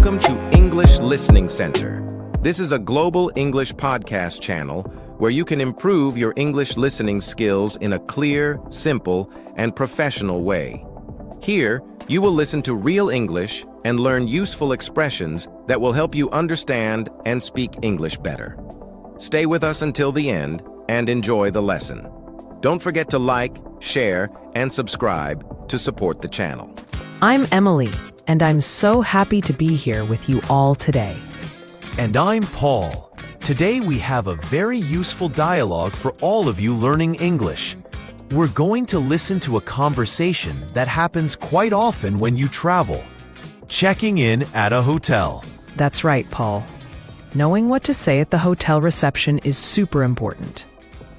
Welcome to English Listening Center. This is a global English podcast channel where you can improve your English listening skills in a clear, simple, and professional way. Here, you will listen to real English and learn useful expressions that will help you understand and speak English better. Stay with us until the end and enjoy the lesson. Don't forget to like, share, and subscribe to support the channel. I'm Emily, and I'm so happy to be here with you all today. And I'm Paul. Today we have a very useful dialogue for all of you learning English. We're going to listen to a conversation that happens quite often when you travel. Checking in at a hotel. That's right, Paul. Knowing what to say at the hotel reception is super important.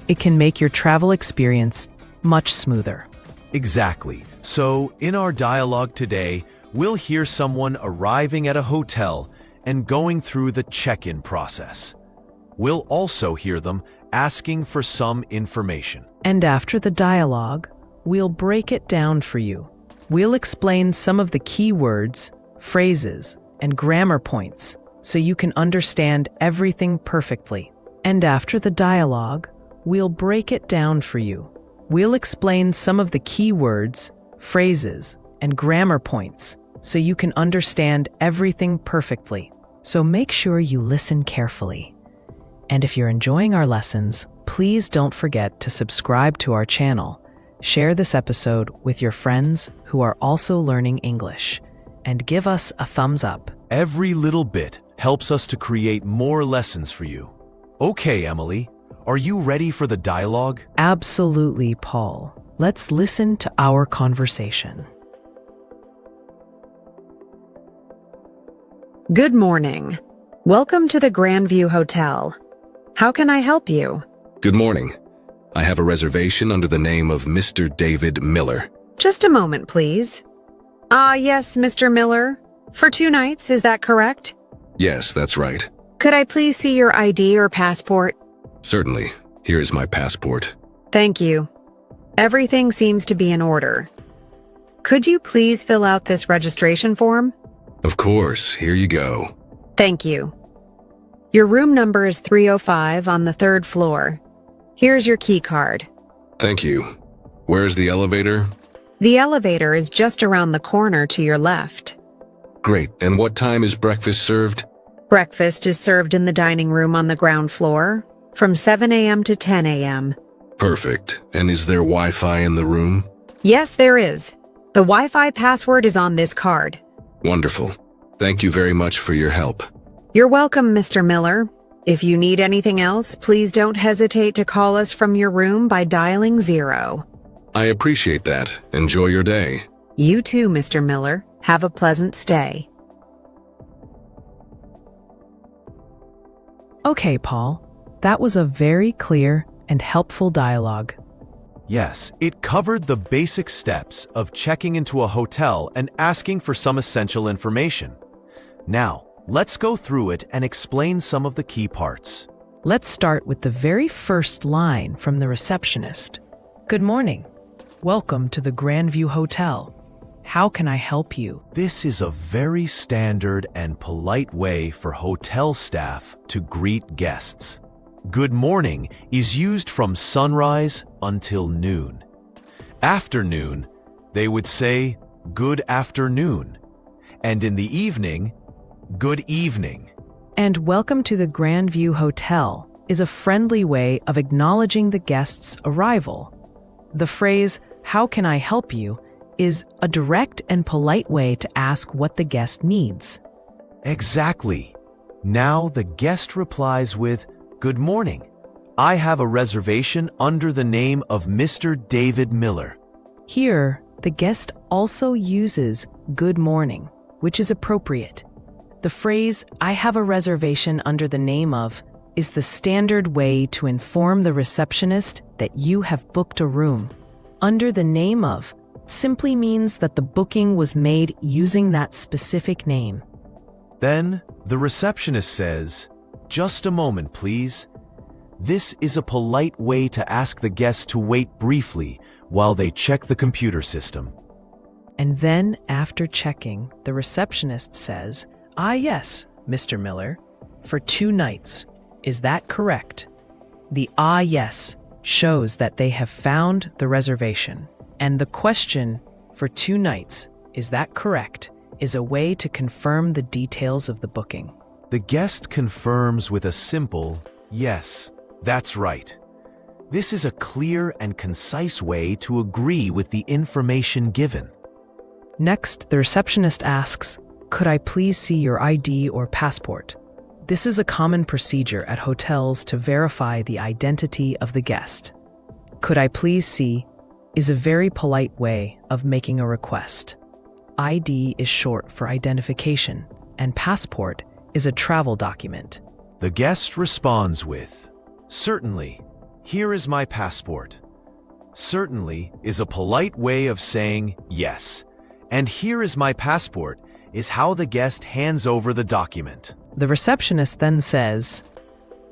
It can make your travel experience much smoother. Exactly. So, in our dialogue today, we'll hear someone arriving at a hotel and going through the check-in process. We'll also hear them asking for some information. And after the dialogue, we'll break it down for you. We'll explain some of the key words, phrases, and grammar points so you can understand everything perfectly. And after the dialogue, we'll break it down for you. We'll explain some of the key words, phrases, and grammar points so you can understand everything perfectly. So make sure you listen carefully. And if you're enjoying our lessons, please don't forget to subscribe to our channel, share this episode with your friends who are also learning English, and give us a thumbs up. Every little bit helps us to create more lessons for you. Okay, Emily, are you ready for the dialogue? Absolutely, Paul. Let's listen to our conversation. Good morning. Welcome to the Grandview Hotel. How can I help you? Good morning. I have a reservation under the name of Mr. David Miller. Just a moment, please. Yes, Mr. Miller. For 2 nights, is that correct? Yes, that's right. Could I please see your ID or passport? Certainly. Here is my passport. Thank you. Everything seems to be in order. Could you please fill out this registration form? Of course. Here you go. Thank you. Your room number is 305 on the 3rd floor. Here's your key card. Thank you. Where's the elevator? The elevator is just around the corner to your left. Great. And what time is breakfast served? Breakfast is served in the dining room on the ground floor from 7 a.m. to 10 a.m. Perfect. And is there Wi-Fi in the room? Yes, there is. The Wi-Fi password is on this card. Wonderful. Thank you very much for your help. You're welcome, Mr. Miller. If you need anything else, please don't hesitate to call us from your room by dialing 0. I appreciate that. Enjoy your day. You too, Mr. Miller. Have a pleasant stay. Okay, Paul. That was a very clear and helpful dialogue. Yes, it covered the basic steps of checking into a hotel and asking for some essential information. Now, let's go through it and explain some of the key parts. Let's start with the very first line from the receptionist. Good morning. Welcome to the Grandview Hotel. How can I help you? This is a very standard and polite way for hotel staff to greet guests. Good morning is used from sunrise until noon. Afternoon, they would say good afternoon. And in the evening, good evening. And welcome to the Grandview Hotel is a friendly way of acknowledging the guest's arrival. The phrase, how can I help you, is a direct and polite way to ask what the guest needs. Exactly. Now the guest replies with, good morning. I have a reservation under the name of Mr. David Miller. Here, the guest also uses good morning, which is appropriate. The phrase, I have a reservation under the name of, is the standard way to inform the receptionist that you have booked a room. Under the name of simply means that the booking was made using that specific name. Then the receptionist says, just a moment, please. This is a polite way to ask the guest to wait briefly while they check the computer system. And then, after checking, the receptionist says, "Ah, yes, Mr. Miller, for 2 nights. Is that correct?" The "ah, yes" shows that they have found the reservation, and the question, "for 2 nights, is that correct?" is a way to confirm the details of the booking. The guest confirms with a simple, "Yes, that's right." This is a clear and concise way to agree with the information given. Next, the receptionist asks, "Could I please see your ID or passport?" This is a common procedure at hotels to verify the identity of the guest. "Could I please see" is a very polite way of making a request. ID is short for identification, and passport is a travel document. The guest responds with, "Certainly, here is my passport." Certainly is a polite way of saying yes, and "here is my passport" is how the guest hands over the document. The receptionist then says,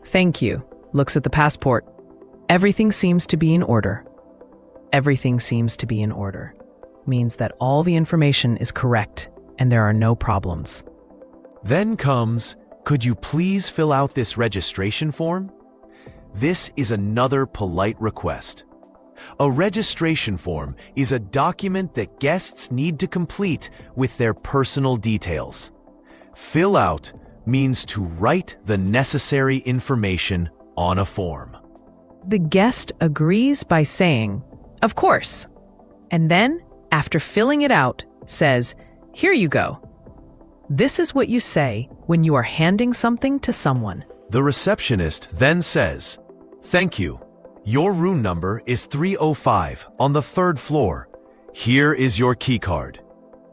"Thank you," looks at the passport. "Everything seems to be in order." Everything seems to be in order means that all the information is correct and there are no problems. Then comes, "Could you please fill out this registration form?" This is another polite request. A registration form is a document that guests need to complete with their personal details. Fill out means to write the necessary information on a form. The guest agrees by saying, "Of course," and then, after filling it out, says, "Here you go." This is what you say when you are handing something to someone. The receptionist then says, "Thank you. Your room number is 305 on the 3rd floor. Here is your key card."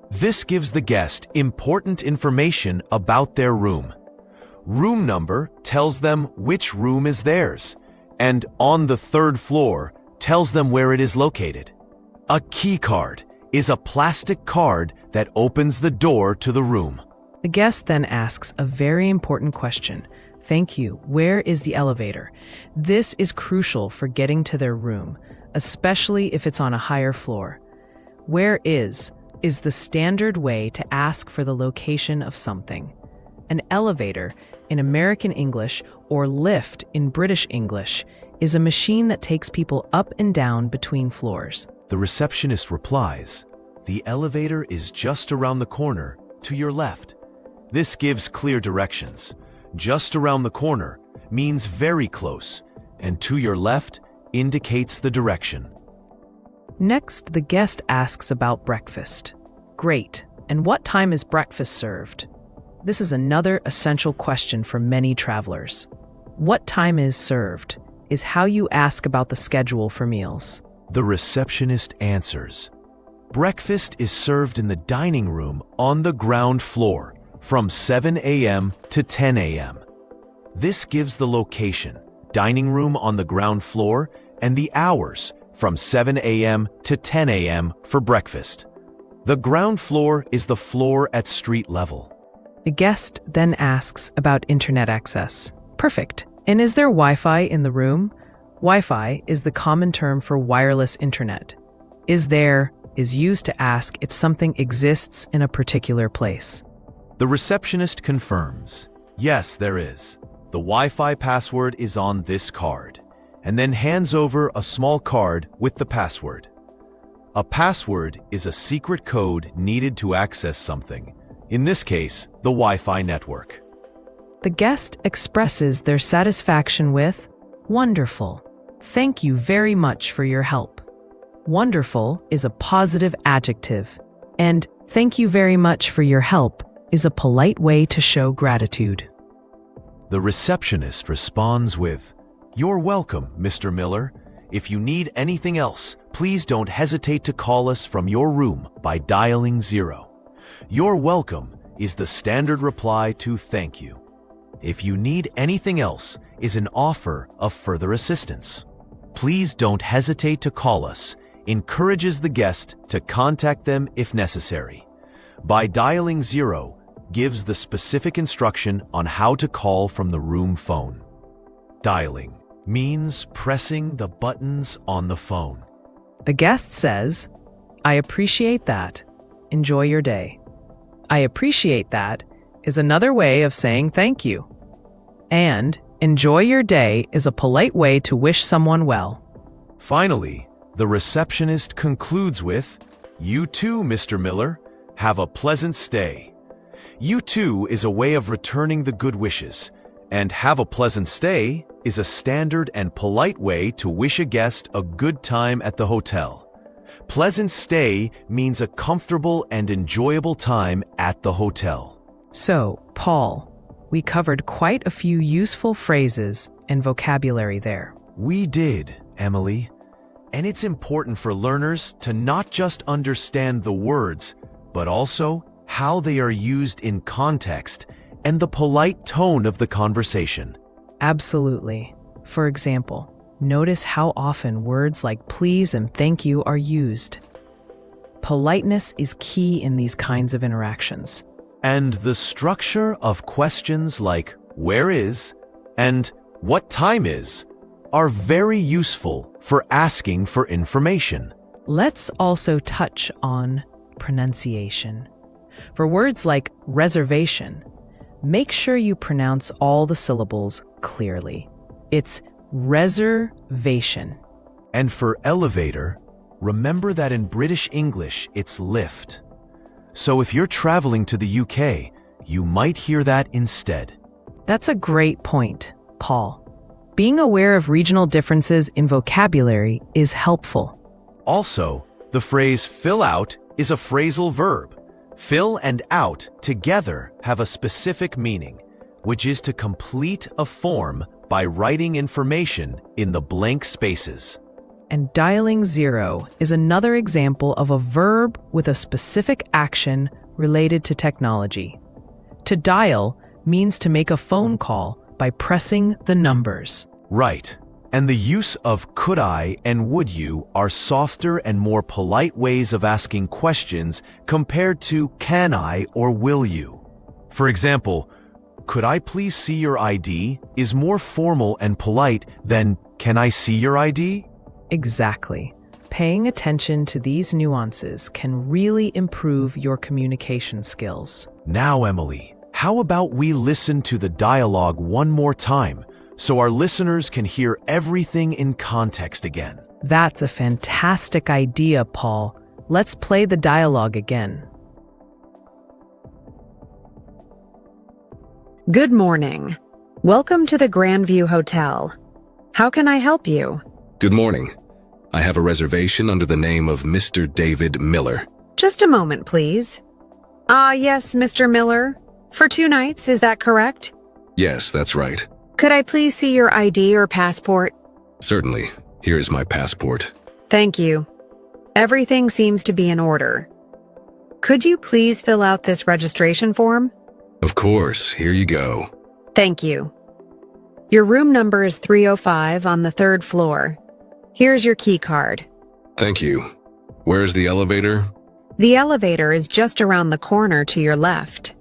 This gives the guest important information about their room. Room number tells them which room is theirs, and "on the 3rd floor" tells them where it is located. A key card is a plastic card that opens the door to the room. The guest then asks a very important question. "Thank you. Where is the elevator?" This is crucial for getting to their room, especially if it's on a higher floor. "Where is" the standard way to ask for the location of something. An elevator in American English or lift in British English is a machine that takes people up and down between floors. The receptionist replies, "The elevator is just around the corner to your left." This gives clear directions. Just around the corner means very close, and to your left indicates the direction. Next, the guest asks about breakfast. "Great. And what time is breakfast served?" This is another essential question for many travelers. "What time is served" is how you ask about the schedule for meals. The receptionist answers, "Breakfast is served in the dining room on the ground floor from 7 a.m. to 10 a.m. This gives the location, dining room on the ground floor, and the hours from 7 a.m. to 10 a.m. for breakfast. The ground floor is the floor at street level. The guest then asks about internet access. "Perfect. And is there Wi-Fi in the room?" Wi-Fi is the common term for wireless internet. "Is there" is used to ask if something exists in a particular place. The receptionist confirms, "Yes, there is. The Wi-Fi password is on this card," and then hands over a small card with the password. A password is a secret code needed to access something, in this case, the Wi-Fi network. The guest expresses their satisfaction with, "Wonderful. Thank you very much for your help." Wonderful is a positive adjective, and "thank you very much for your help" is a polite way to show gratitude. The receptionist responds with, "You're welcome, Mr. Miller. If you need anything else, please don't hesitate to call us from your room by dialing 0. "You're welcome" is the standard reply to "thank you." "If you need anything else" is an offer of further assistance. "Please don't hesitate to call us" encourages the guest to contact them if necessary. By dialing 0 gives the specific instruction on how to call from the room phone. Dialing means pressing the buttons on the phone. The guest says, "I appreciate that. Enjoy your day." "I appreciate that" is another way of saying thank you. And enjoy your day is a polite way to wish someone well. Finally, the receptionist concludes with, "You too, Mr. Miller. Have a pleasant stay." You too is a way of returning the good wishes, and have a pleasant stay is a standard and polite way to wish a guest a good time at the hotel. Pleasant stay means a comfortable and enjoyable time at the hotel. So, Paul, we covered quite a few useful phrases and vocabulary there. We did, Emily. And it's important for learners to not just understand the words, but also how they are used in context and the polite tone of the conversation. Absolutely. For example, notice how often words like please and thank you are used. Politeness is key in these kinds of interactions. And the structure of questions like where is and what time is are very useful for asking for information. Let's also touch on pronunciation. For words like reservation, make sure you pronounce all the syllables clearly. It's reservation. And for elevator, remember that in British English, it's lift. So if you're traveling to the UK, you might hear that instead. That's a great point, Paul. Being aware of regional differences in vocabulary is helpful. Also, the phrase fill out is a phrasal verb. Fill and out together have a specific meaning, which is to complete a form by writing information in the blank spaces. And dialing 0 is another example of a verb with a specific action related to technology. To dial means to make a phone call by pressing the numbers. Right. And the use of could I and would you are softer and more polite ways of asking questions compared to can I or will you. For example, could I please see your ID is more formal and polite than can I see your ID? Exactly. Paying attention to these nuances can really improve your communication skills. Now, Emily, how about we listen to the dialogue one more time so our listeners can hear everything in context again? That's a fantastic idea, Paul. Let's play the dialogue again. Good morning. Welcome to the Grandview Hotel. How can I help you? Good morning. I have a reservation under the name of Mr. David Miller. Just a moment, please. Yes, Mr. Miller. For 2 nights, is that correct? Yes, that's right. Could I please see your ID or passport? Certainly. Here is my passport. Thank you. Everything seems to be in order. Could you please fill out this registration form? Of course. Here you go. Thank you. Your room number is 305 on the 3rd floor. Here's your key card. Thank you. Where's the elevator? The elevator is just around the corner to your left.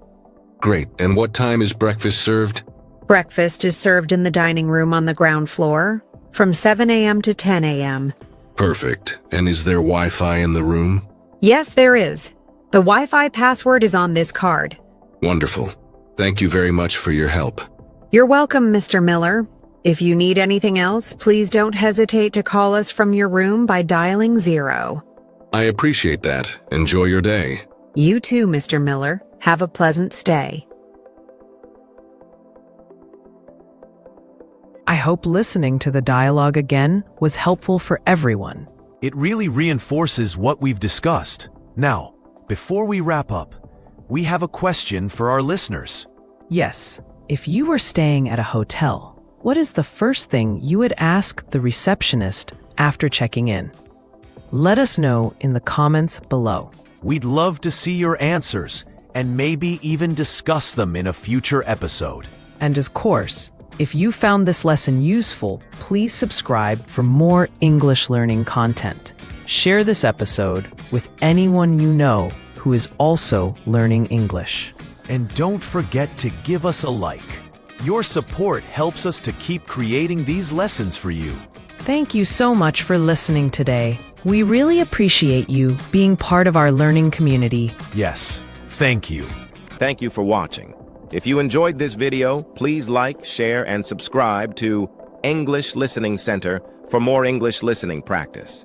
Great. And what time is breakfast served? Breakfast is served in the dining room on the ground floor from 7 a.m. to 10 a.m. Perfect. And is there Wi-Fi in the room? Yes, there is. The Wi-Fi password is on this card. Wonderful. Thank you very much for your help. You're welcome, Mr. Miller. If you need anything else, please don't hesitate to call us from your room by dialing 0. I appreciate that. Enjoy your day. You too, Mr. Miller. Have a pleasant stay. I hope listening to the dialogue again was helpful for everyone. It really reinforces what we've discussed. Now, before we wrap up, we have a question for our listeners. Yes, if you were staying at a hotel, what is the first thing you would ask the receptionist after checking in? Let us know in the comments below. We'd love to see your answers and maybe even discuss them in a future episode. And of course, if you found this lesson useful, please subscribe for more English learning content. Share this episode with anyone you know who is also learning English. And don't forget to give us a like. Your support helps us to keep creating these lessons for you. Thank you so much for listening today. We really appreciate you being part of our learning community. Yes, thank you. Thank you for watching. If you enjoyed this video, please like, share, and subscribe to English Listening Center for more English listening practice.